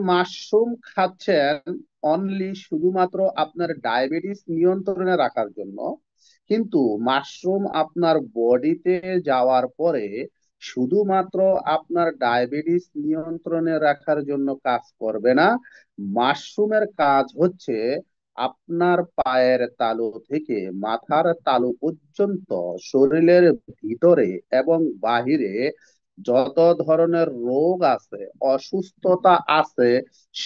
Mushroom খাচ্ছেন only শুধুমাত্র আপনার ডায়াবেটিস নিয়ন্ত্রণে রাখার জন্য, কিন্তু মাশরুম আপনার বডিতে যাওয়ার পরে শুধুমাত্র আপনার ডায়াবেটিস নিয়ন্ত্রণে রাখার জন্য কাজ করবে না। মাশরুমের কাজ হচ্ছে আপনার পায়ের তালু থেকে মাথার তালু পর্যন্ত শরীরের ভিতরে এবং বাহিরে যত ধরনের রোগ আছে, অসুস্থতা আছে,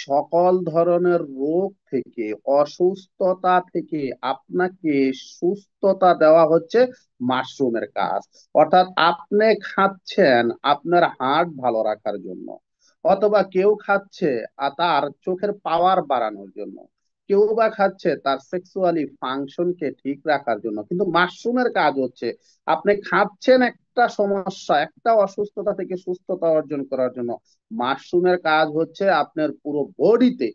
সকল ধরনের রোগ থেকে, অসুস্থতা থেকে আপনাকে সুস্থতা দেওয়া হচ্ছে মাশরুমের কাজ। অর্থাৎ আপনি খাচ্ছেন আপনার হার্ট ভালো রাখার জন্য, অথবা কেউ খাচ্ছে তার চোখের পাওয়ার বাড়ানোর জন্য, কেউ বা খাচ্ছে তার সেক্সুয়ালি ফাংশনকে ঠিক রাখার জন্য। কিন্তু মাশরুমের কাজ হচ্ছে আপনি খাচ্ছেন একটা সমস্যা, একটা অসুস্থতা থেকে সুস্থতা অর্জন করার জন্য। মাশরুমের কাজ হচ্ছে আপনার পুরো বডিতে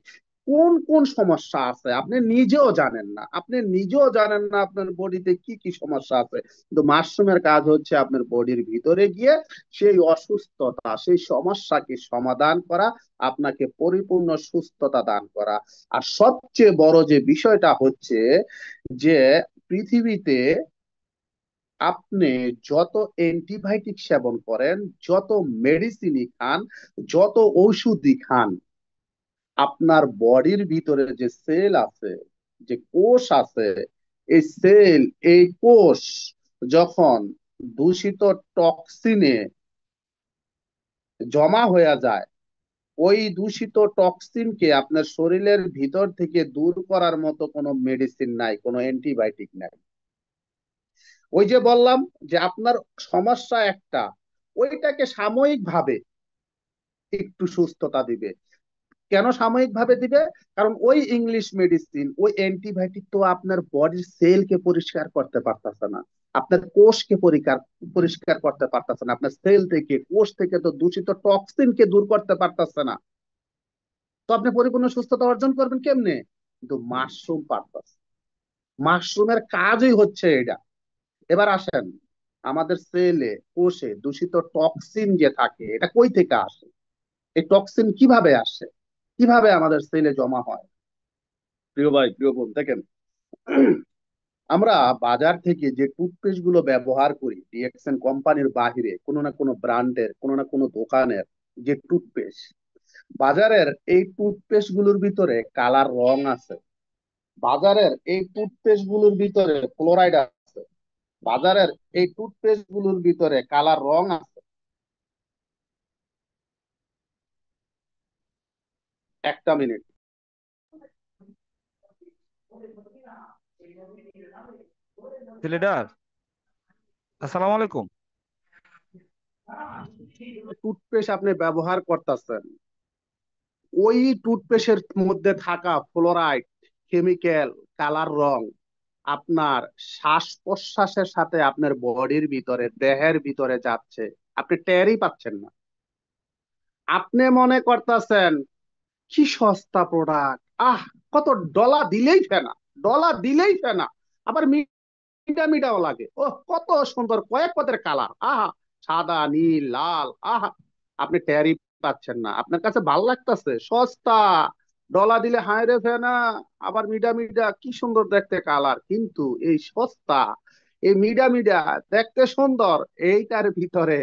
কোন কোন সমস্যা আছে আপনি নিজেও জানেন না, আপনি নিজেও জানেন না আপনার বডিতে কি কি সমস্যা আছে, কিন্তু মাশরুমের কাজ হচ্ছে আপনার বডির ভিতরে গিয়ে সেই অসুস্থতা, সেই সমস্যাকে সমাধান করা, আপনাকে পরিপূর্ণ সুস্থতা দান করা। আর সবচেয়ে বড় যে বিষয়টা হচ্ছে যে পৃথিবীতে আপনি যত অ্যান্টিবায়োটিক সেবন করেন, যত মেডিসিনই খান, যত ঔষধি খান, আপনার বডির ভিতরে যে সেল আছে, যে কোষ আছে, এই সেল, এই কোষ যখন দূষিত টক্সিনে জমা হয়ে যায়, ওই দূষিত টক্সিনকে আপনার শরীরের ভিতর থেকে দূর করার মতো কোনো মেডিসিন নাই, কোনো অ্যান্টিবায়োটিক নাই। ওই যে বললাম যে আপনার সমস্যা একটা, ওইটাকে সাময়িক ভাবে একটু সুস্থতা দিবে। কেন সাময়িক ভাবে দিবে? কারণ ওই ইংলিশ মেডিসিন, ওই অ্যান্টিবায়োটিক তো আপনার বডির সেলকে পরিষ্কার করতে পারতেছে না, আপনার কোষকে পরিষ্কার পরিষ্কার করতে পারতেছে না, আপনার সেল থেকে, কোষ থেকে তো দূষিত টক্সিনকে দূর করতে পারতেছে না। তো আপনি পরিপূর্ণ সুস্থতা অর্জন করবেন কেমনে? কিন্তু মাশরুম পারতেছে। মাশরুমের কাজই হচ্ছে এটা। এবার আসেন, আমাদের সেলে, কোষে দূষিত টক্সিন যে থাকে, এটা কই থেকে আসে? এই টক্সিন কিভাবে আসে, কিভাবে আমাদের সেলে জমা হয়? প্রিয় ভাই, প্রিয় বোন, দেখেন, আমরা বাজার থেকে যে টুথপেস্ট গুলো ব্যবহার করি, ডিএক্সএন কোম্পানির বাহিরে কোনো না কোনো ব্র্যান্ডের, কোনো না কোনো দোকানের যে টুথপেস্ট, বাজারের এই টুথপেস্ট গুলোর ভিতরে কালার রং আছে, বাজারের এই টুথপেস্ট গুলোর ভিতরে ফ্লোরাইড আছে, বাজারের এই টুথপেস্ট গুলোর ভিতরে কালার রং আছে। একটা মিনিট। ছেলেটার আসসালামু আলাইকুম। টুথপেস্ট আপনি ব্যবহার করতেছেন, ওই টুথপেস্টের মধ্যে থাকা ফ্লোরাইড, কেমিক্যাল, কালার রং আপনার শ্বাস প্রশ্বাসের সাথে আপনার বডির ভিতরে, দেহের ভিতরে যাচ্ছে, আপনি টেরই পাচ্ছেন না। আপনি মনে করতেছেন কি সস্তা প্রোডাক্ট, আহ, কত ডলার দিলেই ফেনা, ডলার দিলেই ফেনা, আবার মিঠা মিঠাও লাগে, ও কত সুন্দর, কয়েক পদের কালার, আহা, সাদা, নীল, লাল, আহা। আপনি টেরই পাচ্ছেন না, আপনার কাছে ভাল লাগতেছে সস্তা, ডলার দিলে হায় রে ফেনা, আবার মিডা মিডা কি সুন্দর দেখতে কালার, কিন্তু এই সস্তা, এই মিডা মিডা দেখতে সুন্দর, এইটার ভিতরে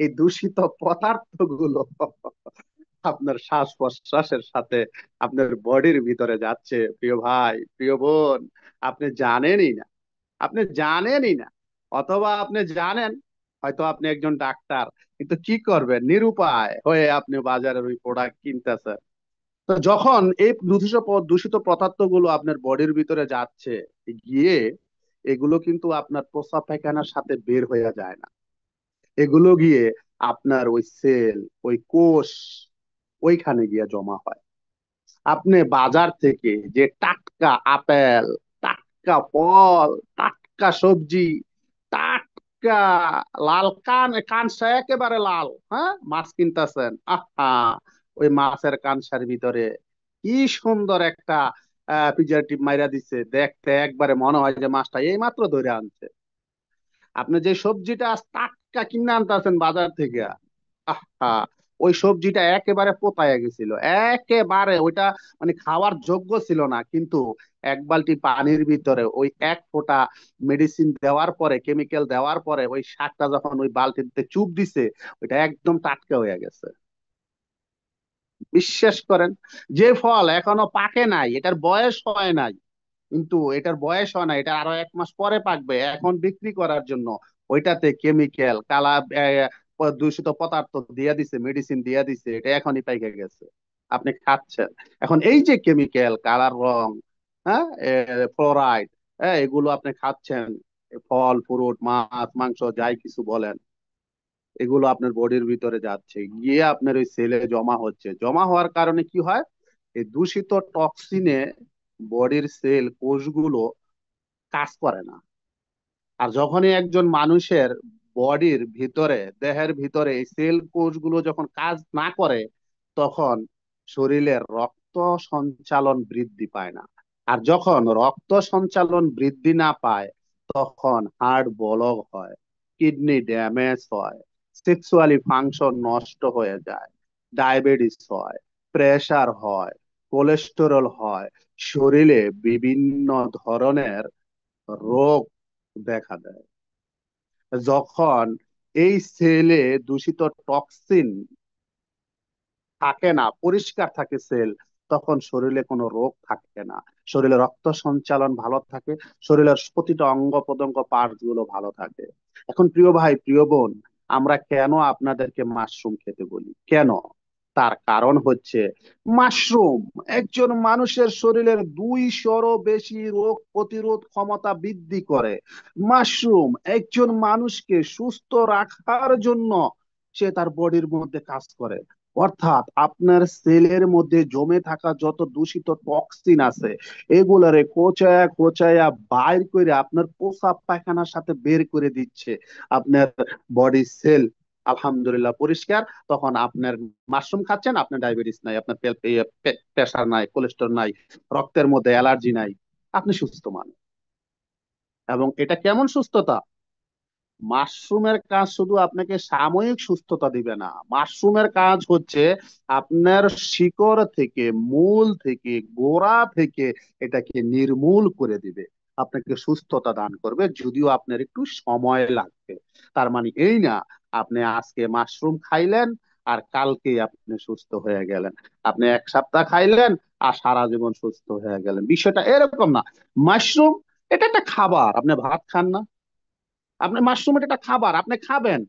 এই দূষিত পদার্থ গুলো আপনার শ্বাস প্রশ্বাসের সাথে আপনার বডির ভিতরে যাচ্ছে। প্রিয় ভাই, প্রিয় বোন, আপনি জানেনই না, আপনি জানেনই না, অথবা আপনি জানেন, হয়তো আপনি একজন ডাক্তার, কিন্তু কি করবেন, নিরুপায় হয়ে আপনি বাজারের ওই প্রোডাক্ট কিনতেছেন। তো যখন এই দূষিত দূষিত পদার্থগুলো আপনার বডির ভিতরে যাচ্ছে, গিয়ে এগুলো কিন্তু আপনার প্রস্রাব পায়খানার সাথে বের হয়ে যায় না, এগুলো গিয়ে আপনার ওই সেল, ওই কোষ, ওইখানে গিয়ে জমা হয়। আপনি বাজার থেকে যে টাটকা আপেল, টাটকা ফল, টাটকা সবজি, টাটকা লাল কানসা একেবারে লাল, হ্যাঁ, মাছ কিনতেছেন, আহা, ওই মাছের কানসার ভিতরে কি সুন্দর একটা প্রিজারভেটিভ মাইরা দিচ্ছে, দেখতে একবারে মনে হয় যে মাছটা এই মাত্র ধরে আনছে। আপনি যে সবজিটা আজ টাটকা কিনে আনতেছেন বাজার থেকে, আহা, ওই সবজিটা একেবারে পোতায় গেছিল, একেবারে ওইটা মানে খাওয়ার যোগ্য ছিল না। কিন্তু এক বালতি পানির ভিতরে ওই এক ফোঁটা মেডিসিন দেওয়ার পরে, কেমিক্যাল দেওয়ার পরে ওই শাকটা যখন ওই বালতিতে চুপ দিছে, ওইটা একদম টাটকা হয়ে গেছে। বিশ্বাস করেন, যে ফল এখনো পাকে নাই, এটার বয়স হয় নাই, কিন্তু এটার বয়স হয় না, এটা আরো 1 মাস পরে পাকবে, এখন বিক্রি করার জন্য ওইটাতে কেমিক্যাল কালা দূষিত পদার্থ দিয়ে দিছে, মেডিসিন দিয়ে দিছে, এটা এখনই পাইকে গেছে, আপনি খাচ্ছেন। এখন এই যে কেমিক্যাল, কালার, রং, হ্যাঁ, ফ্লোরাইড, হ্যাঁ, এগুলো আপনি খাচ্ছেন, ফল ফ্রুট মাছ মাংস যাই কিছু বলেন, এগুলো আপনার বডির ভিতরে যাচ্ছে, গিয়ে আপনার ওই সেলে জমা হচ্ছে। জমা হওয়ার কারণে কি হয়, এই দূষিত টক্সিনে বডির সেল কোষগুলো কাজ করে না। আর যখনই একজন মানুষের বডির ভিতরে, দেহের ভিতরে এই সেল কোষগুলো যখন কাজ না করে, তখন শরীরের রক্ত সঞ্চালন বৃদ্ধি পায় না। আর যখন রক্ত সঞ্চালন বৃদ্ধি না পায়, তখন হার্ট ব্লক হয়, কিডনি ড্যামেজ হয়, সেক্সুয়ালি ফাংশন নষ্ট হয়ে যায়, ডায়াবেটিস হয়, প্রেসার হয়, কোলেস্টেরল হয়, শরীরে বিভিন্ন ধরনের রোগ দেখা দেয়। যখন এই সেলে দূষিত টক্সিন থাকে না, পরিষ্কার থাকে সেল, তখন শরীরে কোনো রোগ থাকে না, শরীরে রক্ত সঞ্চালন ভালো থাকে, শরীরের প্রতিটা অঙ্গ প্রত্যঙ্গ পার্টস গুলো ভালো থাকে। এখন প্রিয় ভাই, প্রিয় বোন, আমরা কেন আপনাদেরকে মাশরুম খেতে বলি, কেন? তার কারণ হচ্ছে, মাশরুম একজন মানুষের শরীরের 200-ও বেশি রোগ প্রতিরোধ ক্ষমতা বৃদ্ধি করে। মাশরুম একজন মানুষকে সুস্থ রাখার জন্য সে তার বডির মধ্যে কাজ করে। অর্থাৎ আপনার সেলের মধ্যে জমে থাকা যত দূষিত টক্সিন আছে, এগুলারে কোচায়া কোচায়া বাইর করে আপনার প্রস্রাব পায়খানার সাথে বের করে দিচ্ছে আপনার বডি সেল। আলহামদুলিল্লাহ পরিষ্কার। তখন আপনার মাশরুম খাচ্ছেন, আপনার ডায়াবেটিস নাই, আপনার প্রেশার নাই, কোলেস্টেরল নাই, রক্তের মধ্যে অ্যালার্জি নাই, আপনি সুস্থ মানুষ। এবং এটা কেমন সুস্থতা? মাশরুমের কাজ শুধু আপনাকে সাময়িক সুস্থতা দিবে না, মাশরুমের কাজ হচ্ছে আপনার শিকড় থেকে, মূল থেকে, গোড়া থেকে এটাকে নির্মূল করে দিবে, আপনাকে সুস্থতা দান করবে, যদিও আপনার একটু সময় লাগবে। তার মানে এই না আপনি আজকে মাশরুম খাইলেন আর কালকে আপনি সুস্থ হয়ে গেলেন, আপনি 1 সপ্তাহ খাইলেন আর সারা জীবন সুস্থ হয়ে গেলেন, বিষয়টা এরকম না। মাশরুম এটা একটা খাবার, আপনি ভাত খান না, আপনি মাশরুম এটা একটা খাবার, আপনি খাবেন,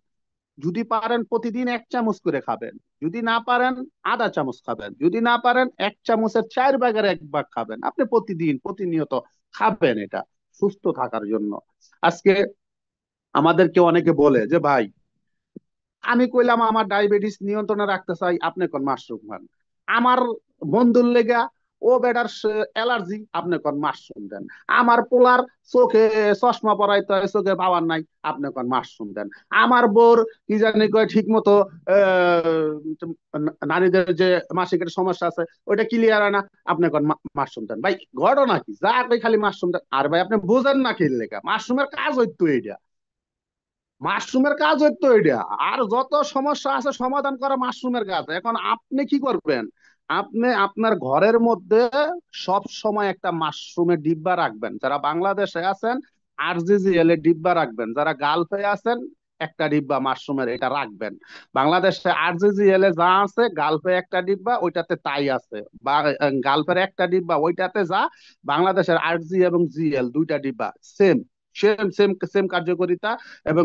যদি পারেন প্রতিদিন 1 চামচ করে খাবেন, যদি না পারেন আধা চামচ খাবেন, যদি না পারেন 1 চামচের 4 ভাগের 1 ভাগ খাবেন, আপনি প্রতিদিন প্রতিনিয়ত খাবেন এটা সুস্থ থাকার জন্য। আজকে আমাদেরকে অনেকে বলে যে ভাই, আমি কইলাম আমার ডায়াবেটিস নিয়ন্ত্রণে রাখতে চাই, আপনি কোন মাশরুম খান। আমার বন্ধুর লেগা, ও বেটার অ্যালার্জি, আপনি কোন মাশরুম দেন। আমার পোলার চোখে চশমা পরাইতে হয়, চোখে পাওয়ার নাই, আপনি কোন মাশরুম দেন। আমার বোর কি জানি কয় ঠিক মতো নারীদের যে মাসিকের সমস্যা আছে ওইটা ক্লিয়ার হয় না, আপনি কোন মাশরুম দেন। ভাই ঘটনা কি, যা কই খালি মাশরুম দেন। আর ভাই আপনি বোঝেন না কি লেগা, মাশরুমের কাজ হইতো এইটা, মাশরুমের কাজ হইতো এটা। আর যত সমস্যা আছে সমাধান করা মাশরুমের কাজ। এখন আপনি কি করবেন, আপনি আপনার ঘরের মধ্যে সব সময় একটা মাশরুমের ডিব্বা রাখবেন, যারা বাংলাদেশে আছেন RGGL এর ডিব্বা রাখবেন, যারা গালফে আছেন একটা ডিব্বা মাশরুমের এটা রাখবেন। বাংলাদেশে RGGL এ যা আছে গালফে একটা ডিব্বা ওইটাতে তাই আছে, বা গালফের একটা ডিব্বা ওইটাতে যা, বাংলাদেশের RG এবং GL দুইটা ডিব্বা সেম, সেম সেম সেম কার্যকারিতা, এবং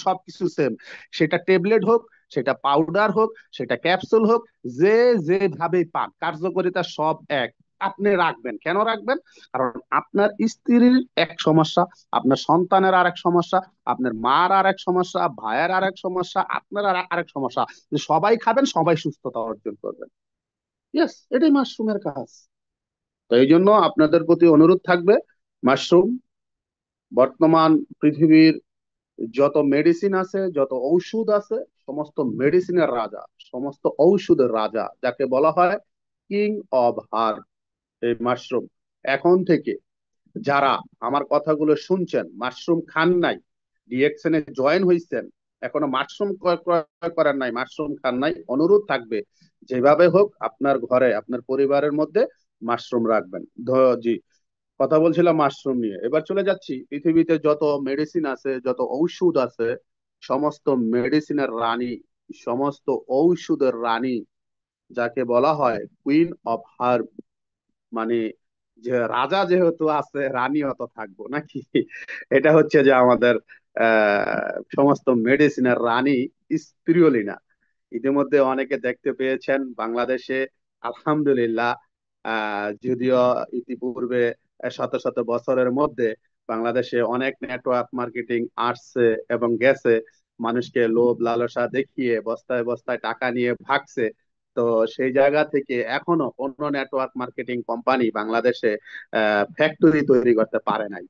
সবকিছু সেম। সেটা ট্যাবলেট হোক, সেটা পাউডার হোক, সেটা ক্যাপসুল হোক, যে যেভাবে পান কার্যকারিতা সব এক। আপনি রাখবেন, কেন রাখবেন? কারণ আপনার স্ত্রীর এক সমস্যা, আপনার সন্তানের আর এক সমস্যা, আপনার মার আর এক সমস্যা, ভাইয়ের আর এক সমস্যা, আপনার আর আরেক সমস্যা, যে সবাই খাবেন, সবাই সুস্থতা অর্জন করবেন। ইয়েস, এটাই মাশরুমের কাজ। তো এই জন্য আপনাদের প্রতি অনুরোধ থাকবে, মাশরুম বর্তমান পৃথিবীর যত মেডিসিন আছে, যত ঔষধ আছে, সমস্ত মেডিসিনের রাজা, সমস্ত ঔষধের রাজা, যাকে বলা হয় কিং অব হার্ব, এই মাশরুম। এখন থেকে যারা আমার কথাগুলো শুনছেন, মাশরুম খান নাই, ডিএক্সএন এ জয়েন হয়েছেন, এখনো মাশরুম ক্রয় করেন নাই, মাশরুম খান নাই, অনুরোধ থাকবে যেভাবে হোক আপনার ঘরে আপনার পরিবারের মধ্যে মাশরুম রাখবেন। জি, কথা বলছিলাম মাশরুম নিয়ে। এবার চলে যাচ্ছি, পৃথিবীতে যত মেডিসিন আছে, যত ঔষধ আছে, সমস্ত মেডিসিনের রানী, সমস্ত ঔষধের রানী, যাকে বলা হয় কুইন অফ হার্ব, মানে যে রাজা যেহেতু আছে রানীও তো থাকবো নাকি। এটা হচ্ছে যে আমাদের সমস্ত মেডিসিনের রানী স্পিরুলিনা। ইতিমধ্যে অনেকে দেখতে পেয়েছেন বাংলাদেশে, আলহামদুলিল্লাহ। যদিও ইতিপূর্বে শত শত বছরের মধ্যে বাংলাদেশে অনেক নেটওয়ার্ক মার্কেটিং আসছে এবং গেছে, মানুষকে লোভ লালসা দেখিয়ে বস্তায় বস্তায় টাকা নিয়ে ভাগছে। তো সেই জায়গা থেকে এখনো অন্য নেটওয়ার্ক মার্কেটিং কোম্পানি বাংলাদেশে ফ্যাক্টরি তৈরি করতে পারে নাই।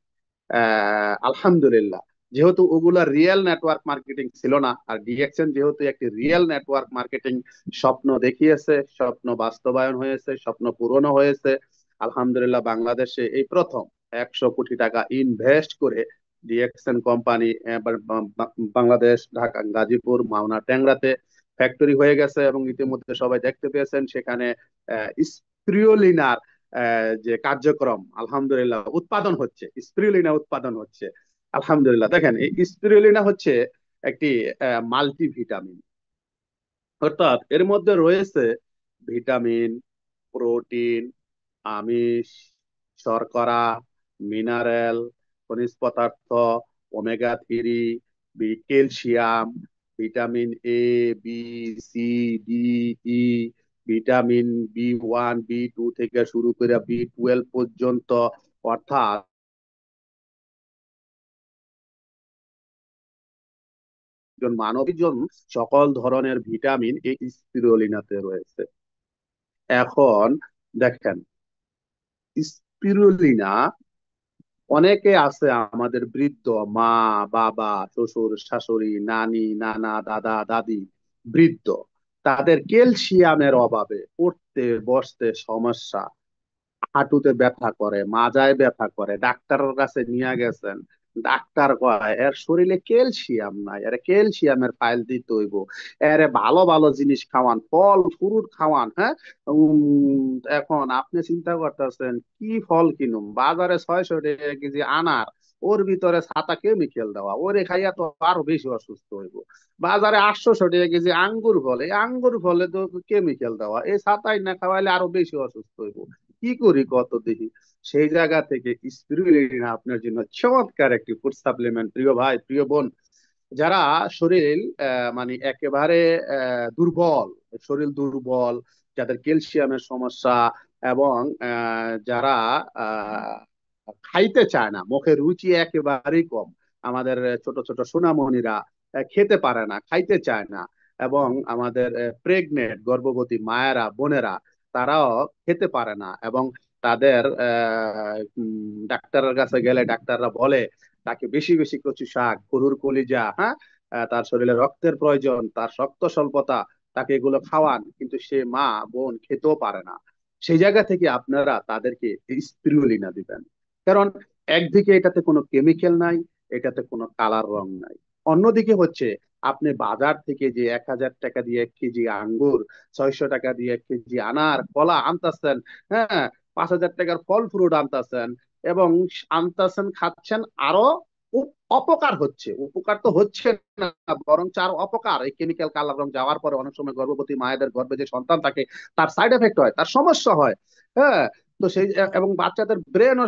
আলহামদুলিল্লাহ। যেহেতু ওগুলা রিয়েল নেটওয়ার্ক মার্কেটিং ছিল না, আর ডিএক্সএন যেহেতু একটি রিয়েল নেটওয়ার্ক মার্কেটিং স্বপ্ন দেখিয়েছে, স্বপ্ন বাস্তবায়ন হয়েছে, স্বপ্ন পূরণও হয়েছে। আলহামদুলিল্লাহ, বাংলাদেশে এই প্রথম 100 কোটি টাকা ইনভেস্ট করে ডিএক্সএন কোম্পানি বাংলাদেশ, ঢাকা, গাজীপুর, মাওনা, ট্যাংরাতে ফ্যাক্টরি হয়ে গেছে, এবং ইতিমধ্যে সবাই দেখতে পেয়েছেন সেখানে স্প্রিওলিনার যে কার্যক্রম আলহামদুলিল্লাহ উৎপাদন হচ্ছে, স্পিরুলিনা উৎপাদন হচ্ছে। আলহামদুলিল্লাহ, দেখেন এই স্পিরুলিনা হচ্ছে একটি মাল্টিভিটামিন, অর্থাৎ এর মধ্যে রয়েছে ভিটামিন, প্রোটিন, আমিষ, শর্করা, মিনারেল, খনিজ পদার্থ, omega 3, calcium, vitamin A, B, C, D, E, vitamin B1, B2 থেকে শুরু করে B12 পর্যন্ত, অর্থাৎ একজন মানবীর জন্য সকল ধরনের ভিটামিন এই স্পিরুলিনাতে রয়েছে। এখন দেখেন, স্পিরুলিনা, অনেকে আছে আমাদের বৃদ্ধ মা, বাবা, শ্বশুর শাশুড়ি, নানি নানা, দাদা দাদি, বৃদ্ধ, তাদের ক্যালসিয়ামের অভাবে উঠতে বসতে সমস্যা, হাঁটুতে ব্যথা করে, মাজায় ব্যথা করে, ডাক্তারের কাছে নিয়ে গেছেন, ডাক্তার কয় এর শরীরে ক্যালসিয়াম নাই, এর ক্যালসিয়ামের ফাইল দিতে হইব, এর ভালো ভালো জিনিস খাওয়ান, ফল ফ্রুট খাওয়ান। হ্যাঁ, এখন আপনি চিন্তা করতেছেন কি ফল কিনুম, বাজারে 600 টাকা কেজি আনার, ওর ভিতরে ছাতা কেমিক্যাল দেওয়া, ওরে খাইয়া তো আরো বেশি অসুস্থ হইব। বাজারে 800 টাকা কেজি আঙ্গুর ফল, এই আঙ্গুর ফলে তো কেমিক্যাল দেওয়া, এই ছাতাই না খাওয়াইলে আরো বেশি অসুস্থ হইব। কি করি কত দেখি। সেই জায়গা থেকে স্পিরুলিনা আপনার জন্য চমৎকার একটি ফুড সাপ্লিমেন্ট, প্রিয় ভাই, প্রিয় বোন। যারা শরীর মানে একেবারে দুর্বল, শরীর দুর্বল, যাদের ক্যালসিয়ামের সমস্যা, এবং যারা আহ, খাইতে চায় না, মুখে রুচি একেবারেই কম, আমাদের ছোট ছোট সোনামণিরা খেতে পারে না, খাইতে চায় না, এবং আমাদের প্রেগনেন্ট গর্ভবতী মায়েরা, বোনেরা, তারাও খেতে পারে না, এবং তাদের ডাক্তারের কাছে গেলে ডাক্তাররা বলে তাকে বেশি বেশি কচু শাক, গরুর কলিজা, হ্যাঁ, তার শরীরে রক্তের প্রয়োজন, তার রক্ত স্বল্পতা, তাকে এগুলো খাওয়ান, কিন্তু সে মা বোন খেতেও পারে না। সেই জায়গা থেকে আপনারা তাদেরকে স্পিরুলিনা দিবেন। কারণ একদিকে এটাতে কোনো কেমিক্যাল নাই, এটাতে কোনো কালার রং নাই। অন্যদিকে হচ্ছে আপনি বাজার থেকে যে 1000 টাকা দিয়ে 1 কেজি আঙ্গুর, 600 টাকা দিয়ে 1 কেজি আনার, কলা আনতেছেন, হ্যাঁ, 5000 টাকার ফল ফ্রুট আনতেছেন, এবং আনতেছেন, খাচ্ছেন, আরো অপকার হচ্ছে। উপকার তো হচ্ছে না, বরং চার অপকার। এই কেমিক্যাল কালার রং যাওয়ার পরে অনেক সময় গর্ভবতী মায়েদের গর্ভে যে সন্তান থাকে তার সাইড এফেক্ট হয়, তার সমস্যা হয়। হ্যাঁ, তো সেই, এবং বাচ্চাদের ব্রেন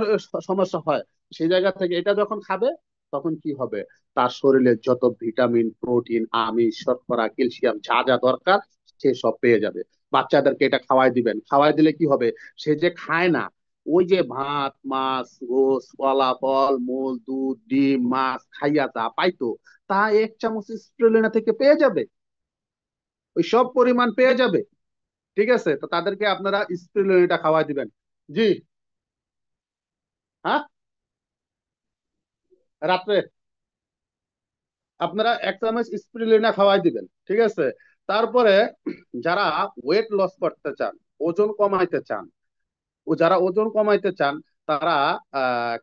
সমস্যা হয়। সেই জায়গা থেকে এটা যখন খাবে তখন কি হবে, তার শরীরে যত ভিটামিন, প্রোটিন, আমিষ, শর্করা, ক্যালসিয়াম যা যা দরকার সে সব পেয়ে যাবে। বাচ্চাদেরকে এটা খাওয়াই দিবেন, খাওয়াই দিলে কি হবে, সে যে খায় না, ওই যে ভাত, মাছ, গোস, কলা, ফল মূল, দুধ, ডিম, মাছ খাইয়া যা পাইতো, তা 1 চামচ স্প্রুলিনা থেকে পেয়ে যাবে, ওই সব পরিমাণ পেয়ে যাবে। ঠিক আছে, তো তাদেরকে আপনারা স্প্রুলিনাটা খাওয়াই দিবেন। জি। হ্যাঁ, রাত্রে আপনারা 1 চামচ স্প্রুলিনা খাওয়াই দিবেন, ঠিক আছে। তারপরে যারা ওয়েট লস করতে চান, ওজন কমাইতে চান, ও যারা ওজন কমাইতে চান, তারা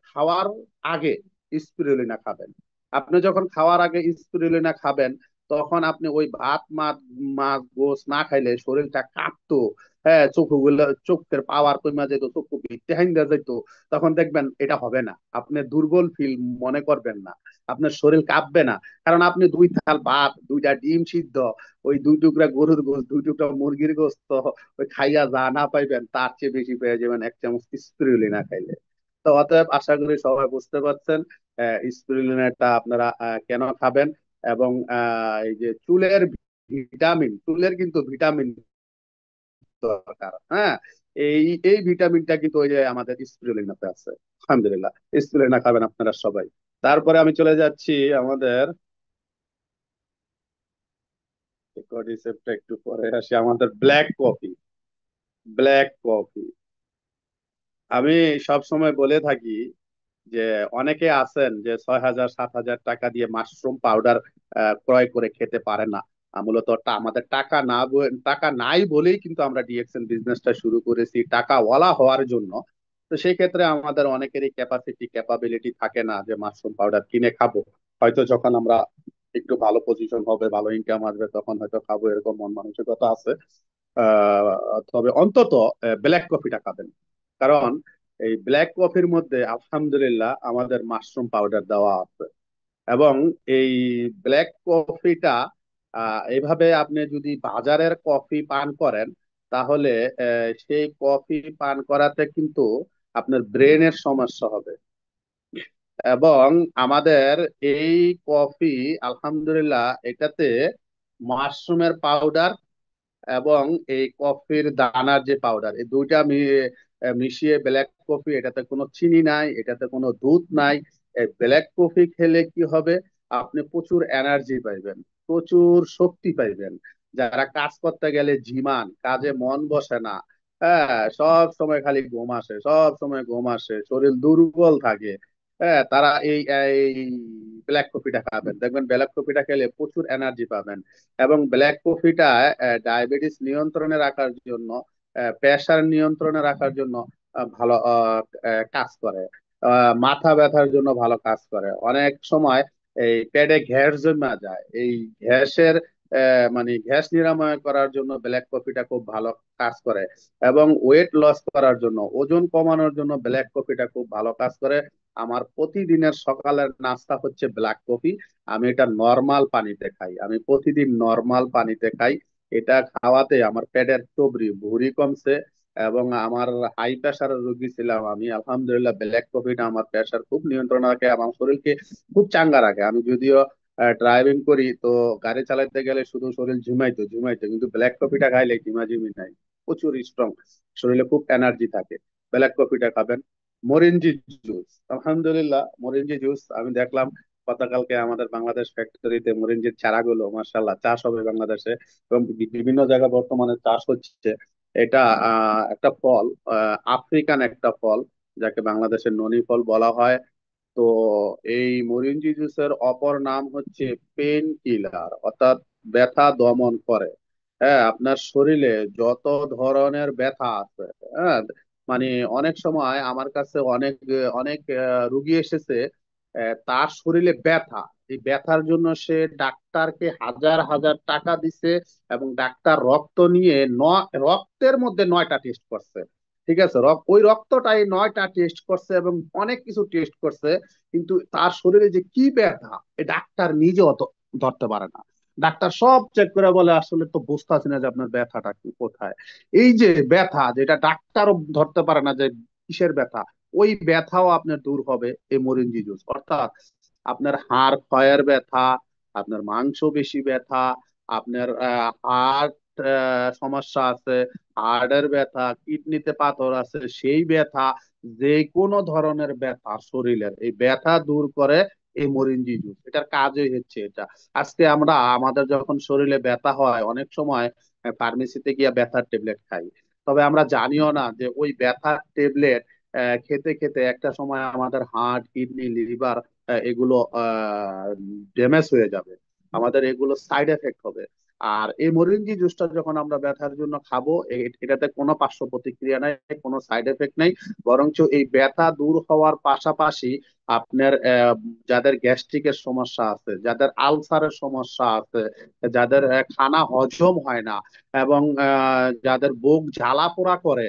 খাওয়ার আগে স্পিরুলিনা খাবেন। আপনি যখন খাওয়ার আগে স্পিরুলিনা খাবেন, তখন আপনি ওই ভাত মাছ মাছ গোস না খাইলে শরীরটা কাঁপতো। হ্যাঁ, চোখগুলো চোখের পাওয়ার কমে যেত, চোখ ভিতরে হাইন্দা যেত। তখন দেখবেন এটা হবে না, আপনি দুর্বল ফিল মনে করবেন না, আপনার শরীর কাঁপবে না। কারণ আপনি 2 থাল ভাত, 2টা ডিম সিদ্ধ, ওই 2 টুকরা গরুর গোস্ত, 2 টুকরা মুরগির গোস্ত ওই খাইয়া যা না পাইবেন তার চেয়ে বেশি পেয়ে যাবেন 1 চামচ স্পিরুলিনা খাইলে। তো অতএব আশা করি সবাই বুঝতে পারছেন স্পিরুলিনাটা আপনারা কেন খাবেন। এবং এই যে চুলের ভিটামিন, চুলের কিন্তু ভিটামিন দরকার। হ্যাঁ, এই এই ভিটামিনটা কিন্তু ওই যে আমাদের স্পিরুলিনাতে আছে। আলহামদুলিল্লাহ, স্পিরুলিনা খাবেন আপনারা সবাই। তারপরে আমি চলে যাচ্ছি আমাদের কর্ডিসেপটা, একটু পরে আসি আমাদের ব্ল্যাক কফি। ব্ল্যাক কফি আমি সব সময় বলে থাকি যে অনেকে আছেন যে 6,000 7,000 টাকা দিয়ে মাশরুম পাউডার ক্রয় করে খেতে পারে না। মূলত আমাদের টাকা না টাকা নাই বলেই কিন্তু আমরা ডিএক্সএন বিজনেসটা শুরু করেছি, টাকাওয়ালা হওয়ার জন্য। তো সেই ক্ষেত্রে আমাদের অনেকেরই ক্যাপাবিলিটি থাকে না যে মাশরুম পাউডার কিনে খাবো। হয়তো যখন আমরা একটু ভালো পজিশন হবে, ভালো ইনকাম আসবে, তখন হয়তো খাবো, এরকম মন মানসিকতা আছে। তবে অন্তত ব্ল্যাক কফিটা খাবেন। কারণ এই ব্ল্যাক কফির মধ্যে আলহামদুলিল্লাহ আমাদের মাশরুম পাউডার দেওয়া আছে। এবং এই ব্ল্যাক কফিটা এইভাবে আপনি যদি বাজারের কফি পান করেন, তাহলে সেই কফি পান করাতে কিন্তু আপনার ব্রেনের সমস্যা হবে। এবং আমাদের এই কফি আলহামদুলিল্লাহ এটাতে মাশরুমের পাউডার এবং এই কফির দানার যে পাউডার, এই দুইটা মিশিয়ে ব্ল্যাক কফি। এটাতে কোনো চিনি নাই, এটাতে কোনো দুধ নাই। এই ব্ল্যাক কফি খেলে কি হবে, আপনি প্রচুর এনার্জি পাইবেন, প্রচুর শক্তি পাইবেন। যারা কাজ করতে গেলে ঝিমান, কাজে মন বসে না, হ্যাঁ, সব সময় খালি ঘুম আসে, সব সময় ঘুম আসে, শরীর দুর্বল থাকে, হ্যাঁ, তারা এই এই ব্ল্যাক কফিটা খাবেন, দেখবেন ব্ল্যাক কফিটা খেলে প্রচুর এনার্জি পাবেন। এবং ব্ল্যাক কফিটা ডায়াবেটিস নিয়ন্ত্রণে রাখার জন্য, প্রেশার নিয়ন্ত্রণে রাখার জন্য ভালো কাজ করে। মাথা ব্যথার জন্য ভালো কাজ করে। অনেক সময় এই পেটে গ্যাস জমা যায়, এই গ্যাসের মানে গ্যাস নিরাময় করার জন্য ব্ল্যাক কফিটা খুব ভালো কাজ করে। এবং ওয়েট লস করার জন্য, ওজন কমানোর জন্য ব্ল্যাক কফিটা খুব ভালো কাজ করে। আমার প্রতিদিনের সকালের নাস্তা হচ্ছে ব্ল্যাক কফি। আমি এটা নর্মাল পানিতে খাই, আমি প্রতিদিন নর্মাল পানিতে খাই। এটা খাওয়াতে আমার পেটের ভুঁড়ি কমছে। এবং আমার হাই প্রেশারের রোগী ছিলাম আমি, আলহামদুলিল্লাহ ব্ল্যাক কফিটা আমার প্রেশার খুব নিয়ন্ত্রণ রাখে, আমার শরীরকে খুব চাঙ্গা রাখে। আমি যদিও ড্রাইভিং করি, তো গাড়ি চালাতে গেলে শুধু শরীর ঝিমাইতো ঝিমাইতো, কিন্তু ব্ল্যাক কফিটা খাইলে ঝিমাঝিমি নাই, প্রচুর স্ট্রং, শরীরে খুব এনার্জি থাকে। ব্ল্যাক কফিটা খাবেন। মরিঞ্জি জুস, আলহামদুলিল্লাহ মরিঞ্জি জুস আমি দেখলাম গতকালকে আমাদের বাংলাদেশ ফ্যাক্টরিতে মরিঞ্জির চারাগুলো মার্শাল্লাহ চাষ হবে বাংলাদেশে। এবং বিভিন্ন জায়গায় বর্তমানে চাষ হচ্ছে। এটা একটা ফল, আফ্রিকান একটা ফল, যাকে বাংলাদেশের ননি ফল বলা হয়। তো এই মরিঞ্জি জুসের অপর নাম হচ্ছে পেন কিলার, অর্থাৎ ব্যথা দমন করে। হ্যাঁ, আপনার শরীরে যত ধরনের ব্যথা আছে, হ্যাঁ, মানে অনেক সময় আমার কাছে অনেক অনেক রুগী এসেছে, তার শরীরে ব্যথা, এই ব্যথার জন্য সে ডাক্তারকে হাজার হাজার টাকা দিছে। এবং ডাক্তার রক্ত নিয়ে রক্তের মধ্যে 9টা টেস্ট করছে। ঠিক আছে, ওই রক্তটাই 9টা টেস্ট করছে এবং অনেক কিছু টেস্ট করছে। কিন্তু তার শরীরে যে কি ব্যথা, এই ডাক্তার নিজে অত ধরতে পারে না। ডাক্তার সব চেক করে বলে আসলে তো বুঝতে পারছি না যে আপনার ব্যথাটা কি কোথায়। এই যে ব্যথা, যেটা ডাক্তারও ধরতে পারে না যে কিসের ব্যথা, ওই ব্যথাও আপনার দূর হবে এই মরিঞ্জি জুস। অর্থাৎ আপনার হাড় ক্ষয়ের ব্যথা, আপনার মাংস বেশি ব্যথা, আপনার হার্ট সমস্যা আছে, হার্টের ব্যথা, কিডনিতে পাথর আছে সেই ব্যথা, যে কোনো ধরনের ব্যথা শরীরের, এই ব্যথা দূর করে এই মরিঞ্জি জুস। এটার কাজই হচ্ছে এটা। আজকে আমরা আমাদের যখন শরীরে ব্যথা হয়, অনেক সময় ফার্মেসিতে গিয়ে ব্যথার ট্যাবলেট খাই। তবে আমরা জানিও না যে ওই ব্যথার ট্যাবলেট খেতে খেতে একটা সময় আমাদের হার্ট, কিডনি, লিভার এগুলো ড্যামেজ হয়ে যাবে, আমাদের এগুলো সাইড এফেক্ট হবে। আর এই মরিঞ্জি জুসটা যখন আমরা ব্যথার জন্য খাবো, এটাতে কোনো পার্শ্ব প্রতিক্রিয়া নাই, কোনো সাইড এফেক্ট নাই। বরঞ্চ এই ব্যথা দূর হওয়ার পাশাপাশি আপনার যাদের গ্যাস্ট্রিকের সমস্যা আছে, যাদের আলসারের সমস্যা আছে, যাদের খানা হজম হয় না, এবং যাদের বুক জ্বালা পোড়া করে,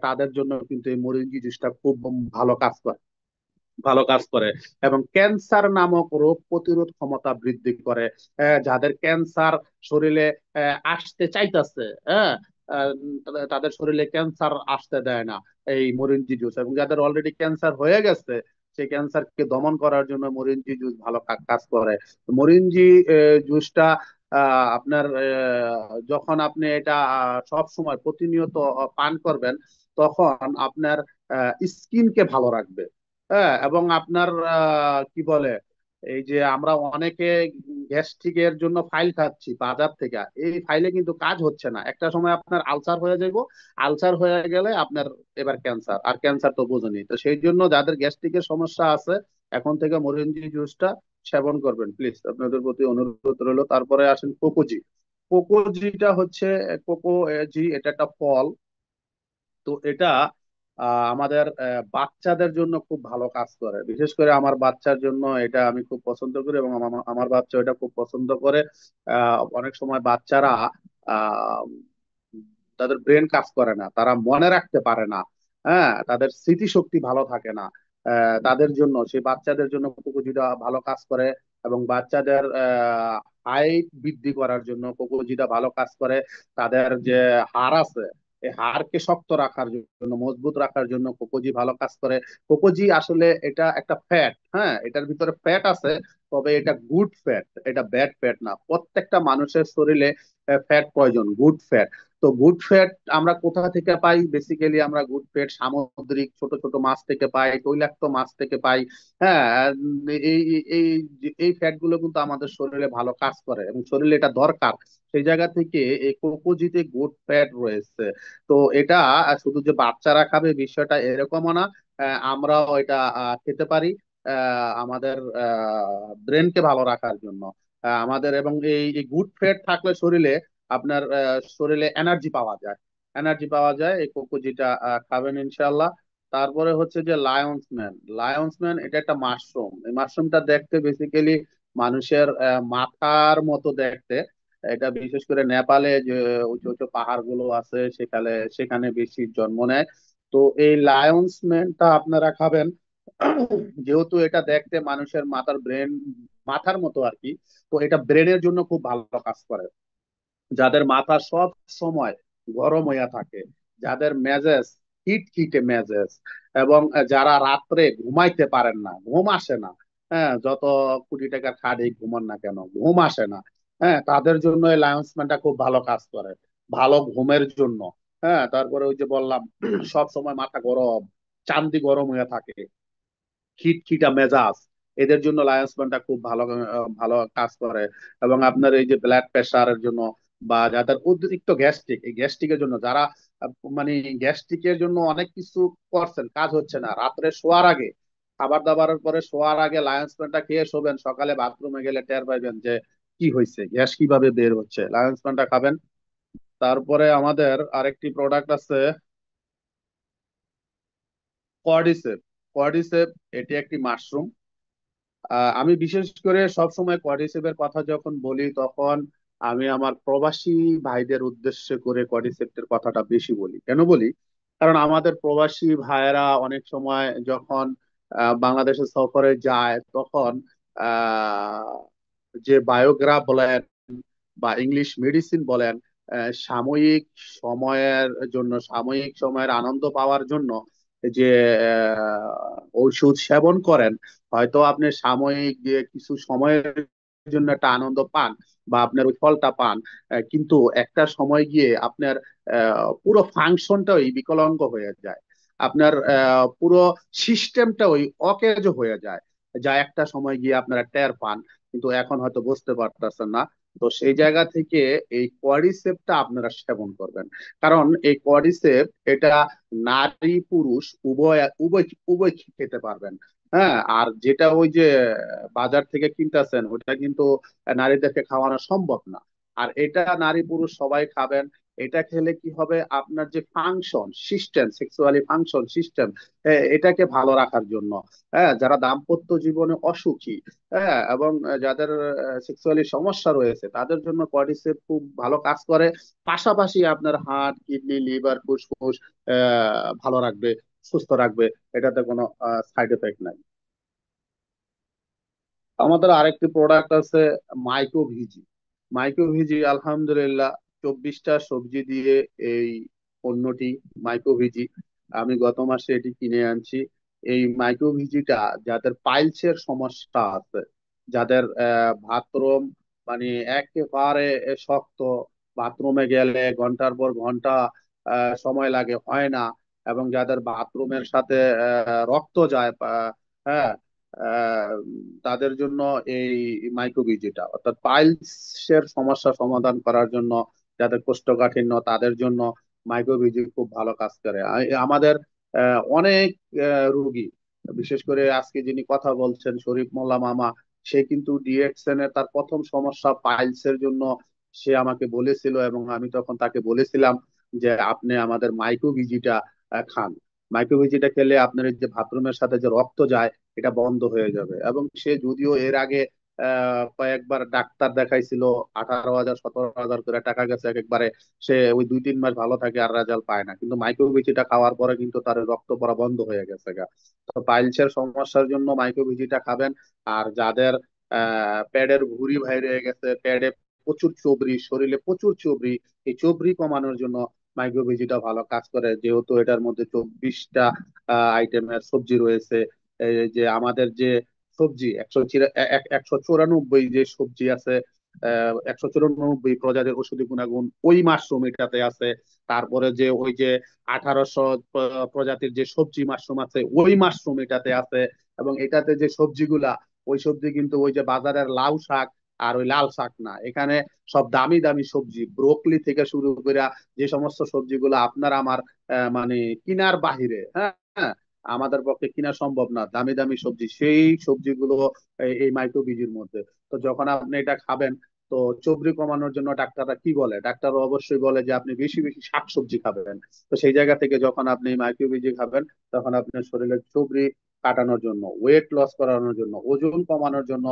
তাদের জন্য কিন্তু এই মরিঞ্জি জুসটা খুব ভালো কাজ করে, ভালো কাজ করে। এবং ক্যান্সার নামক রোগ প্রতিরোধ ক্ষমতা বৃদ্ধি করে। যাদের ক্যান্সার শরীরে আসতে চাইতেছে, হ্যাঁ, আহ, তাদের শরীরে ক্যান্সার আসতে দেয় না এই মরিঞ্জি জুস। এবং যাদের অলরেডি ক্যান্সার হয়ে গেছে, সেই ক্যান্সারকে দমন করার জন্য মরিঞ্জি জুস ভালো কাজ করে। মরিঞ্জি জুসটা আপনার যখন আপনি এটা সব সময় প্রতিনিয়ত পান করবেন, তখন আপনার স্কিনকে ভালো রাখবে। হ্যাঁ, এবং আপনার কি বলে, এই যে আমরা অনেকে গ্যাস্ট্রিকের জন্য ফাইল খাচ্ছি বাজার থেকে, এই ফাইলে কিন্তু কাজ হচ্ছে না, একটা সময় আপনার আলসার হয়ে যাইব। আলসার হয়ে গেলে আপনার এবার ক্যান্সার, আর ক্যান্সার তো বোঝেনি। তো সেই জন্য যাদের গ্যাস্ট্রিকের সমস্যা আছে, এখন থেকে মরিঞ্জি জুসটা সেবন করবেন প্লিজ, আপনাদের প্রতি অনুরোধ রইল। তারপরে আসেন কোকোজি। কোকোজিটা হচ্ছে, কোকো জি, এটা একটা ফল। তো এটা আমাদের বাচ্চাদের জন্য খুব ভালো কাজ করে। বিশেষ করে আমার বাচ্চার জন্য এটা আমি খুব পছন্দ করি, এবং আমার বাচ্চা এটা খুব পছন্দ করে। অনেক সময় বাচ্চারা আহ, তাদের ব্রেন কাজ করে না, তারা মনে রাখতে পারে না, হ্যাঁ, তাদের স্মৃতিশক্তি ভালো থাকে না। তাদের জন্য, সেই বাচ্চাদের জন্য কোকোজিটা ভালো কাজ করে। এবং বাচ্চাদের হাইট বৃদ্ধি করার জন্য কোকোজিটা ভালো কাজ করে। তাদের যে হাড় আছে, এই হাড়কে শক্ত রাখার জন্য, মজবুত রাখার জন্য কোকোজি ভালো কাজ করে। কোকোজি আসলে এটা একটা ফ্যাট, হ্যাঁ, এটার ভিতরে ফ্যাট আছে, তবে এটা গুড ফ্যাট, এটা ব্যাড ফ্যাট না। প্রত্যেকটা মানুষের শরীরে ফ্যাট প্রয়োজন, গুড ফ্যাট। তো গুড ফ্যাট আমরা কোথা থেকে পাই? বেসিক্যালি আমরা গুড ফ্যাট সামুদ্রিক ছোট ছোট মাছ থেকে পাই, তৈলাক্ত মাছ থেকে পাই। হ্যাঁ, এই এই এই ফ্যাট গুলো কিন্তু আমাদের শরীরে ভালো কাজ করে, এবং শরীরে এটা দরকার। সেই জায়গা থেকে এই কোকোজিতে গুড ফ্যাট রয়েছে। তো এটা শুধু যে বাচ্চারা খাবে বিষয়টা এরকমও না, আমরাও এটা খেতে পারি আমাদের ব্রেনকে ভালো রাখার জন্য। আমাদের, এবং এই গুড ফ্যাট থাকলে শরীরে আপনার শরীরে এনার্জি পাওয়া যায়, এনার্জি পাওয়া যায়। এই কোকোজিটা খাবেন ইনশাল্লাহ। তারপরে হচ্ছে যে লায়ন্স ম্যান। লায়ন্স ম্যান এটা একটা মাশরুম। এই মাশরুমটা দেখতে বেসিক্যালি মানুষের মাথার মতো দেখতে। এটা বিশেষ করে নেপালে যে উঁচু উঁচু পাহাড় গুলো আছে, সেখানে সেখানে বেশি জন্ম নেয়। তো এই লায়ন্স ম্যানটা আপনারা খাবেন, যেহেতু এটা দেখতে মানুষের মাথার মতো আর কি। তো এটা ব্রেনের জন্য খুব ভালো কাজ করে। যাদের মাথা সব সময় গরম হইয়া থাকে, যাদের মেজাজ খিটখিটে মেজাজ, এবং যারা রাত্রে ঘুমাইতে পারেন না, ঘুম আসে না, হ্যাঁ, যত কোটি টাকার খাটে ঘুমান না কেন ঘুম আসে না, হ্যাঁ, তাদের জন্য এই লায়ন্সম্যানটা খুব ভালো কাজ করে, ভালো ঘুমের জন্য। হ্যাঁ, তারপরে ওই যে বললাম, সব সময় মাথা গরম, চান্দি গরম হয়ে থাকে, খিটখিটা মেজাজ, এদের জন্য লায়ন্স ম্যানটা খুব ভালো ভালো কাজ করে। এবং আপনার এই যে ব্লাড প্রেশারের জন্য, বা যাদের অতিরিক্ত গ্যাস্ট্রিক, এই গ্যাস্ট্রিকের জন্য যারা মানে গ্যাস্ট্রিকের জন্য অনেক কিছু করছেন, কাজ হচ্ছে না, রাত্রে শোয়ার আগে, খাবার দাবারের পরে শোয়ার আগে লায়ন্স ম্যানটা খেয়ে শোবেন, সকালে বাথরুমে গেলে টের পাইবেন যে কি হয়েছে, গ্যাস কিভাবে বের হচ্ছে। লায়ন্স ম্যানটা খাবেন। তারপরে আমাদের আরেকটি প্রোডাক্ট আছে, কর্ডিসেপ। কর্ডিসেপ এটি একটি মাশরুম। আমি বিশেষ করে সব সময় কোয়াড্রিসেপের কথা যখন বলি, তখন আমি আমার প্রবাসী ভাইদের উদ্দেশ্য করে কোয়াড্রিসেপ্টের কথাটা বেশি বলি। কেন বলি? কারণ আমাদের প্রবাসী ভাইয়েরা অনেক সময় যখন বাংলাদেশে সফরে যায়, তখন আহ, যে বায়োগ্রাফ বলেন বা ইংলিশ মেডিসিন বলেন, সাময়িক সময়ের জন্য, সাময়িক সময়ের আনন্দ পাওয়ার জন্য যে ঔষধ সেবন করেন, হয়তো আপনি সাময়িক কিছু সময়ের জন্য একটা আনন্দ পান, বা আপনার ওই ফলটা পান, কিন্তু একটা সময় গিয়ে আপনার পুরো ফাংশনটাই বিকলাঙ্গ হয়ে যায়, আপনার পুরো সিস্টেমটা ওই অকেজ হয়ে যায়, যা একটা সময় গিয়ে আপনারা টের পান, কিন্তু এখন হয়তো বুঝতে পারতেছেন না। তো সেই জায়গা থেকে এই কোয়াড্রিসেপটা আপনারা সেবন করবেন। কারণ এই কোয়াড্রিসেপ এটা নারী পুরুষ উভয় উভয় উভয় খেতে পারবেন। হ্যাঁ, আর যেটা ওই যে বাজার থেকে কিনতেছেন, ওটা কিন্তু নারীদেরকে খাওয়ানো সম্ভব না। আর এটা নারী পুরুষ সবাই খাবেন। এটা খেলে কি হবে, আপনার যে function system, sexually function system, এটাকে ভালো রাখার জন্য, হ্যাঁ, যারা দাম্পত্য জীবনে অসুখী, হ্যাঁ, এবং যাদের সেক্সুয়ালি সমস্যা রয়েছে তাদের জন্য কর্ডিসেপ খুব ভালো কাজ করে। পাশাপাশি আপনার হার্ট, কিডনি, লিভার, ফুসফুস ভালো রাখবে, সুস্থ রাখবে। এটাতে কোনো সাইড এফেক্ট নাই। আমাদের আরেকটি প্রোডাক্ট আছে মাইক্রোভিজি। মাইক্রোভিজি আলহামদুলিল্লাহ 24টা সবজি দিয়ে এই পণ্যটি, মাইক্রোভিজি, আমি গত মাসে এটি কিনে আনছি। এই মাইক্রোভিজিটা যাদের পাইলসের সমস্যা আছে, যাদের বাথরুম মানে একেবারে শক্ত, বাথরুমে গেলে ঘন্টার পর ঘন্টা সময় লাগে, হয় না, এবং যাদের বাথরুমের সাথে রক্ত যায়, হ্যাঁ, আহ, তাদের জন্য এই মাইক্রোবিজিটা, অর্থাৎ পাইলস এর সমস্যা সমাধান করার জন্য, যাদের কোষ্ঠকাঠিন্য তাদের জন্য মাইক্রোবিজি খুব ভালো কাজ করে। আমাদের অনেক রোগী, বিশেষ করে আজকে যিনি কথা বলছেন শরীফ মোল্লা মামা, সে কিন্তু ডিএক্সএন এর তার প্রথম সমস্যা পাইলস এর জন্য সে আমাকে বলেছিল, এবং আমি তখন তাকে বলেছিলাম যে আপনি আমাদের মাইক্রোবিজিটা খান। মাইক্রোবিজিটা খেলে আপনার এই যে বাথরুমের সাথে যে রক্ত যায়, এটা বন্ধ হয়ে যাবে। এবং সে যদিও এর আগে কয়েকবার ডাক্তার দেখাইছিল, 18,000 17,000 করে টাকা গেছে এক একবারে, সে ওই 2-3 মাস ভালো থাকে আর রেজাল্ট পায় না, কিন্তু মাইক্রোবিজিটা খাওয়ার পরে কিন্তু তার রক্ত পড়া বন্ধ হয়ে গেছে গা। তো পাইলসের সমস্যার জন্য মাইক্রোবিজিটা খাবেন। আর যাদের প্যাডের ভুঁড়ি বাইরে গেছে, প্যাডে প্রচুর চবরি, শরীরে প্রচুর চবরি, এই চবরি কমানোর জন্য মাইক্রোবিজিটা ভালো কাজ করে, যেহেতু এটার মধ্যে 24টা আইটেমের সবজি রয়েছে। এই যে আমাদের যে সবজি 194 যে সবজি আছে, 194 প্রজাতির ঔষধি গুণাগুণ ওই মাশরুম এটাতে আছে। তারপরে যে ওই যে 1800 প্রজাতির যে সবজি মাশরুম আছে, ওই মাশরুম এটাতে আছে। এবং এটাতে যে সবজিগুলা, ওই সবজি কিন্তু ওই যে বাজারের লাউ শাক আর ওই লাল শাক না, এখানে সব দামি দামি সবজি, ব্রোকলি থেকে শুরু করে যে সমস্ত সবজিগুলো আপনার আমার মানে কিনার বাহিরে, হ্যাঁ, হ্যাঁ, আমাদের পক্ষে কিনা সম্ভব না, দামি দামি সবজি, সেই সবজিগুলো এই মাইক্রোবিজির মধ্যে। তো যখন আপনি এটা খাবেন, তো চর্বি কমানোর জন্য ডাক্তাররা কি বলে, ডাক্তার অবশ্যই বলে যে আপনি বেশি বেশি শাকসবজি খাবেন। তো সেই জায়গা থেকে যখন আপনি মাইক্রোবিজি খাবেন, তখন আপনার শরীরের চর্বি কাটানোর জন্য, ওয়েট লস করানোর জন্য, ওজন কমানোর জন্য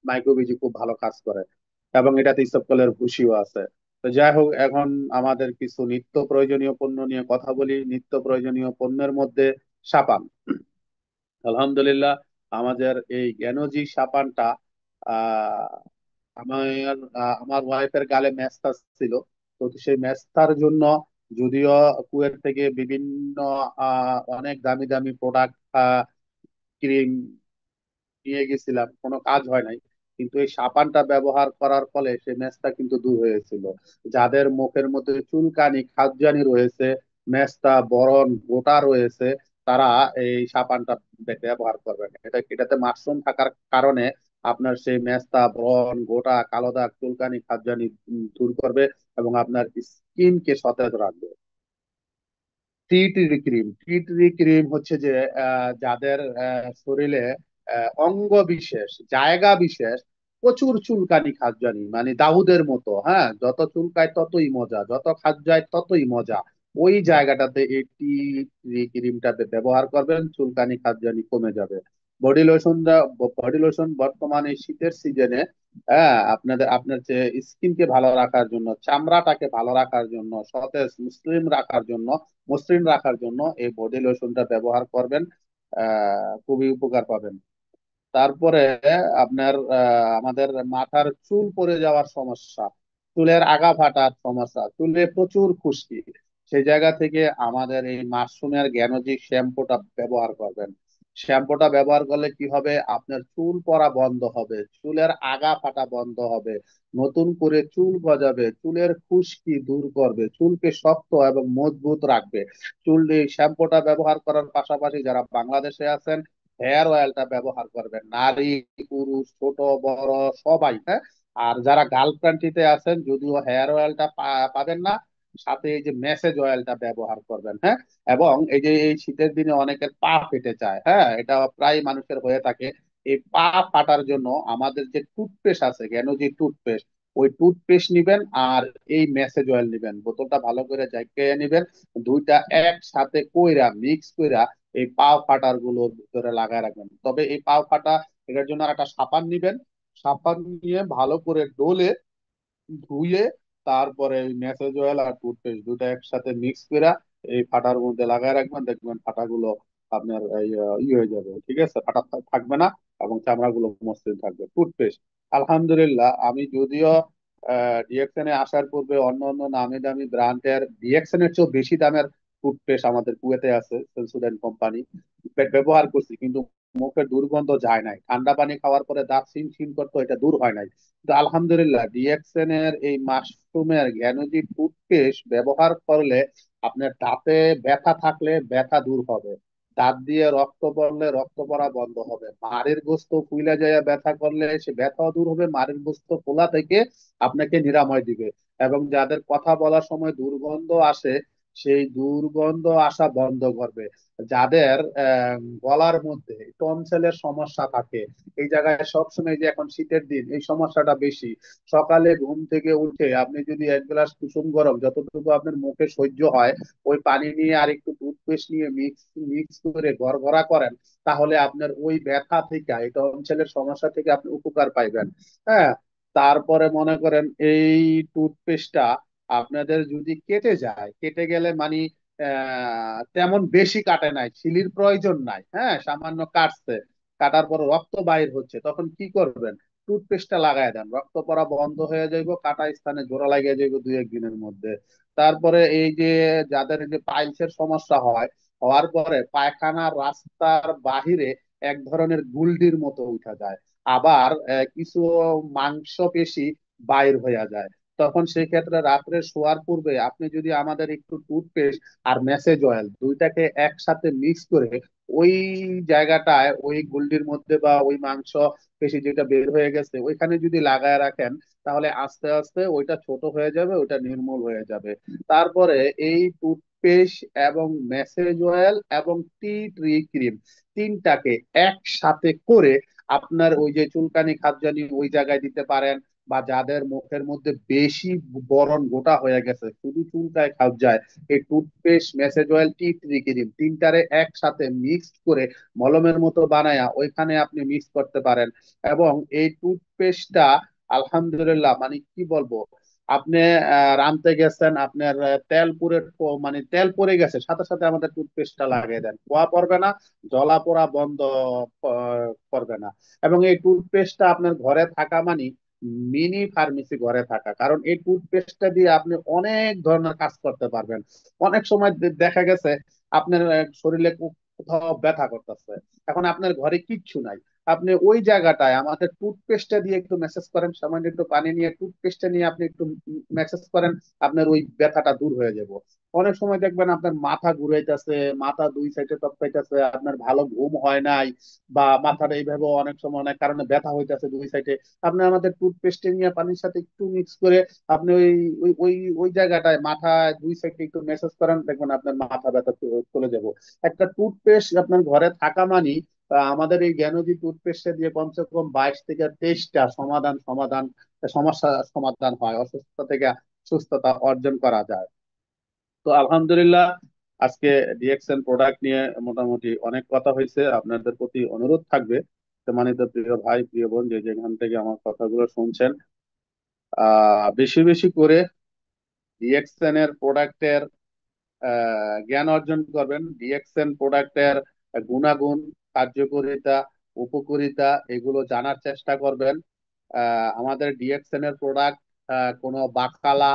মাইক্রোবিজি খুব ভালো কাজ করে। এবং এটাতে ইসবকলের ভুসিও আছে। তো যাই হোক, এখন আমাদের কিছু নিত্য প্রয়োজনীয় পণ্য নিয়ে কথা বলি। নিত্য প্রয়োজনীয় পণ্যের মধ্যে সাবান। আলহামদুলিল্লাহ, আমাদের এই জ্ঞানজি সাবানটা, আহ আমার আমার ওয়াইফের গালে মেস্তা ছিল। তো সেই মেস্তার জন্য যদিও কুয়েত থেকে বিভিন্ন অনেক দামি দামি প্রোডাক্ট, ক্রিম নিয়ে গেছিলাম, কোনো কাজ হয় নাই, কিন্তু এই সাবানটা ব্যবহার করার ফলে সে মেস্তা কিন্তু দূর হয়েছিল। যাদের মুখের মধ্যে চুলকানি, খাদ্যানি রয়েছে, মেস্তা, বরণ, গোটা রয়েছে, তারা এই সাবানটা ব্যবহার করবেন। এটাতে মাশরুম থাকার কারণে আপনার সেই মেস্তা, ব্রণ, গোটা, কালো দাগ, চুলকানি, খাদ্যানি দূর করবে, এবং আপনার স্কিনকে সতেজ রাখবে। টি ট্রি ক্রিম হচ্ছে যে যাদের শরীরে অঙ্গ বিশেষ, জায়গা বিশেষ প্রচুর চুলকানি, খাদ্যানি, মানে দাউদের মতো, হ্যাঁ, যত চুলকায় ততই মজা, যত খাদ্যায় ততই মজা, ওই জায়গাটাতে এই টি ট্রি ক্রিমটা ব্যবহার করবেন, চুলকানি, খাদ্যানি কমে যাবে। বডি লোশন, বডি লোশন বর্তমানে শীতের সিজনে, হ্যাঁ, আপনার যে স্কিনকে ভালো রাখার জন্য, চামড়াটাকে ভালো রাখার জন্য, সতেজ মসৃণ রাখার জন্য এই বডি লোশনটা ব্যবহার করবেন। খুবই উপকার পাবেন। তারপরে আপনার আমাদের মাথার চুল পড়ে যাওয়ার সমস্যা, চুলের আগা ফাটার সমস্যা, চুলে প্রচুর খুশকি, সেই জায়গা থেকে আমাদের এই মাশরুমের জ্ঞানজি শ্যাম্পুটা ব্যবহার করবেন। শ্যাম্পুটা ব্যবহার করলে কি হবে, আপনার চুল পড়া বন্ধ হবে, চুলের আগা ফাটা বন্ধ হবে, নতুন করে চুল গজাবে, চুলের খুশকি দূর করবে, চুলকে শক্ত এবং মজবুত রাখবে। চুল, এই শ্যাম্পুটা ব্যবহার করার পাশাপাশি যারা বাংলাদেশে আছেন, হেয়ার অয়েলটা ব্যবহার করবেন, নারী পুরুষ ছোট বড় সবাই, হ্যাঁ। আর যারা গার্লফ্রেন্ডটিতে আছেন, যদিও হেয়ার অয়েলটা পাবেন না, সাথে এই যে মেসেজ অয়েলটা ব্যবহার করবেন, হ্যাঁ। এবং এই যে এই শীতের দিনে অনেকের পা ফেটে যায়, হ্যাঁ, এটা প্রায় মানুষের হয়ে থাকে। এই পা ফাটার জন্য আমাদের যে টুথপেস্ট আছে, জ্ঞানজি টুথপেস্ট, ওই টুথপেস্ট নিবেন আর এই মেসেজ অয়েল নিবেন, বোতলটা ভালো করে জাইকে নিবেন, দুইটা একসাথে কইরা মিক্স কইরা এই পাও ফাটার গুলোর ভিতরে লাগায় রাখবেন। তবে এই পাও ফাটা এটার জন্য আর একটা সাবান নিবেন, সাবান নিয়ে ভালো করে ডলে ধুয়ে তারপরে ওই মেসেজ অয়েল আর টুথপেস্ট দুটো একসাথে মিক্স করে এই ফাটার মধ্যে লাগায় রাখবেন, দেখবেন ফাটাগুলো আপনার এই হয়ে যাবে, ঠিক আছে, ফাটা থাকবে না এবং চামড়াগুলো মসৃণ থাকবে। টুথপেস্ট আলহামদুলিল্লাহ, আমি যদিও ডিএক্সএন এ আসার পূর্বে অন্য অন্য নামি দামি ব্র্যান্ডের ডিএক্সএন এর চেয়েও বেশি দামের টুথপেস্ট আমাদের কুয়েতে আছে সেন্সোডাইন কোম্পানি, ব্যবহার করছি, কিন্তু মুখের দুর্গন্ধ যায় নাই। ঠান্ডা পানি খাওয়ার পরে দাঁত শিন শিন করতো, এটা দূর হয় নাই। তো আলহামদুলিল্লাহ ডিএক্সএন এর এই মাশরুমের জ্ঞানোজি টুথপেস্ট ব্যবহার করলে আপনার দাঁতে ব্যথা থাকলে ব্যথা দূর হবে, দাঁত দিয়ে রক্ত পড়লে রক্ত পড়া বন্ধ হবে, মাড়ির গোস্ত ফুইলা যায় ব্যথা করলে সে ব্যথাও দূর হবে, মাড়ির গোস্ত ফোলা থেকে আপনাকে নিরাময় দিবে। এবং যাদের কথা বলার সময় দুর্গন্ধ আসে সেই দুর্গন্ধ আসা বন্ধ করবে। যাদের গলার মধ্যে টনসিলের সমস্যা থাকে, এই জায়গায় সবসময়, যে এখন শীতের দিন এই সমস্যাটা বেশি, সকালে ঘুম থেকে উঠে আপনি যদি এক গ্লাস কুসুম গরম যতটুকু আপনার মুখে সহ্য হয় ওই পানি নিয়ে আর একটু টুথপেস্ট নিয়ে মিক্স মিক্স করে গড়গড়া করেন, তাহলে আপনার ওই ব্যথা থেকে, এই টনসিলের সমস্যা থেকে আপনি উপকার পাইবেন। হ্যাঁ, তারপরে মনে করেন এই টুথপেস্টটা আপনাদের যদি কেটে যায়, কেটে গেলে মানে তেমন বেশি কাটে নাই, ছিলির প্রয়োজন নাই, হ্যাঁ সামান্য কাটছে, কাটার পর রক্ত বাইর হচ্ছে, তখন কি করবেন? টুথপেস্টটা লাগায় দেন, রক্ত পড়া বন্ধ হয়ে যাইব, কাটা স্থানে জোড়া লাগিয়ে যাইব 2-1 দিনের মধ্যে। তারপরে এই যে যাদের এই যে পাইলসের সমস্যা হয়, হওয়ার পরে পায়খানার রাস্তার বাহিরে এক ধরনের গুল্ডির মতো উঠা যায়, আবার কিছু মাংস পেশি বাইর হয়ে যায়, তখন সেই ক্ষেত্রে রাত্রে শোয়ার পূর্বে আপনি যদি আমাদের একটু টুথপেস্ট আর মেসেজ অয়েল দুইটাকে একসাথে মিক্স করে ওই জায়গাটায়, ওই গুল্ডির মধ্যে বা ওই মাংস পেশি যেটা বের হয়ে গেছে ওইখানে যদি লাগায় রাখেন, তাহলে আস্তে আস্তে ওইটা ছোট হয়ে যাবে, ওইটা নির্মূল হয়ে যাবে। তারপরে এই টুথপেস্ট এবং মেসেজ অয়েল এবং টি ট্রি ক্রিম তিনটাকে একসাথে করে আপনার ওই যে চুলকানি খাদজানি ওই জায়গায় দিতে পারেন, বা যাদের মুখের মধ্যে বেশি বরণ গোটা হয়ে গেছে শুধু চুলকায় খাদজায়, এই toothpaste massage oil tea tree cream তিনটারে একসাথে মিক্সড করে মলমের মতো বানায়া ওইখানে আপনি মিক্স করতে পারেন। এবং এই টুথপেস্টটা আলহামদুলিল্লাহ মানে কি বলবো, আপনি রানতে গেছেন, আপনার তেল পুরে মানে তেল পড়ে গেছে, সাথে সাথে আমাদের টুথপেস্টটা লাগিয়ে দেন, পোয়া পড়বে না, জ্বলা পোড়া বন্ধ করবে না। এবং এই টুথপেস্টটা আপনার ঘরে থাকা মানে মিনি ফার্মেসি ঘরে থাকা, কারণ এই টুথপেস্টটা দিয়ে আপনি অনেক ধরনের কাজ করতে পারবেন। অনেক সময় দেখা গেছে আপনার শরীরে কোথাও ব্যথা করতেছে, এখন আপনার ঘরে কিচ্ছু নাই, আপনি ওই জায়গাটায় আমাদের টুথপেস্টটা দিয়ে একটু মেসেজ করেন, সামান্য একটু পানি নিয়ে টুথপেস্টটা নিয়ে আপনি একটু মেসেজ করেন, আপনার ওই ব্যথাটা দূর হয়ে যাবে। অনেক সময় দেখবেন আপনার মাথা ঘুরাইতেছে, মাথা দুই সাইডে টপকাইতেছে, আপনার ভালো ঘুম হয় নাই, বা মাথাটা এইভাবে অনেক সময় অনেক কারণে ব্যথা হইতেছে দুই সাইডে, আপনি আমাদের টুথপেস্ট নিয়ে পানির সাথে একটু মিক্স করে আপনি ওই ওই ওই ওই জায়গাটায় মাথায় দুই সাইডে একটু মেসেজ করেন, দেখবেন আপনার মাথা ব্যথা চলে যাবো। একটা টুথপেস্ট আপনার ঘরে থাকা মানে আমাদের এই জ্ঞানজি টুথপেস্ট দিয়ে কমসে কম 22 থেকে 23টা সমাধান সমাধান সমস্যা সমাধান হয়, অসুস্থতা থেকে সুস্থতা অর্জন করা যায়। তো আলহামদুলিল্লাহ, আজকে ডিএক্সএন প্রোডাক্ট নিয়ে মোটামুটি অনেক কথা হয়েছে। আপনাদের প্রতি অনুরোধ থাকবে, সম্মানিত প্রিয় ভাই প্রিয় বোন যে যেখান থেকে আমার কথাগুলো শুনছেন, বেশি বেশি করে ডিএক্সএন এর প্রোডাক্টের জ্ঞান অর্জন করবেন, ডিএক্সএন প্রোডাক্টের গুণাগুণ, কার্যকারিতা, উপকারিতা এগুলো জানার চেষ্টা করবেন। আমাদের ডিএক্সএন এর প্রোডাক্ট কোনো বাকালা,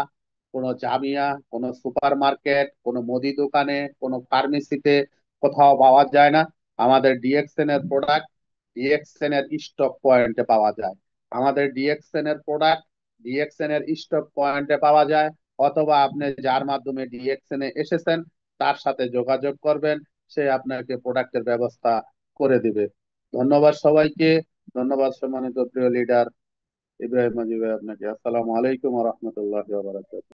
কোনো জামিয়া, কোনো সুপার মার্কেট, কোনো মুদি দোকানে, কোনো ফার্মেসিতে কোথাও পাওয়া যায় না। আমাদের ডিএক্সএন এর প্রোডাক্ট ডিএক্সএন এর স্টক পয়েন্টে পাওয়া যায়। আমাদের ডিএক্সএন এর প্রোডাক্ট ডিএক্সএন এর স্টক পয়েন্টে পাওয়া যায়, অথবা আপনি যার মাধ্যমে ডিএক্সএন এ এসেছেন তার সাথে যোগাযোগ করবেন, সে আপনাকে প্রোডাক্টের ব্যবস্থা করে দিবে। ধন্যবাদ সবাইকে। ধন্যবাদ সম্মানিত প্রিয় লিডার ইব্রাহিম মাজিদ ভাই আপনাকে। আসসালামু আলাইকুম ওয়া রাহমাতুল্লাহি ওয়া বারাকাতুহু।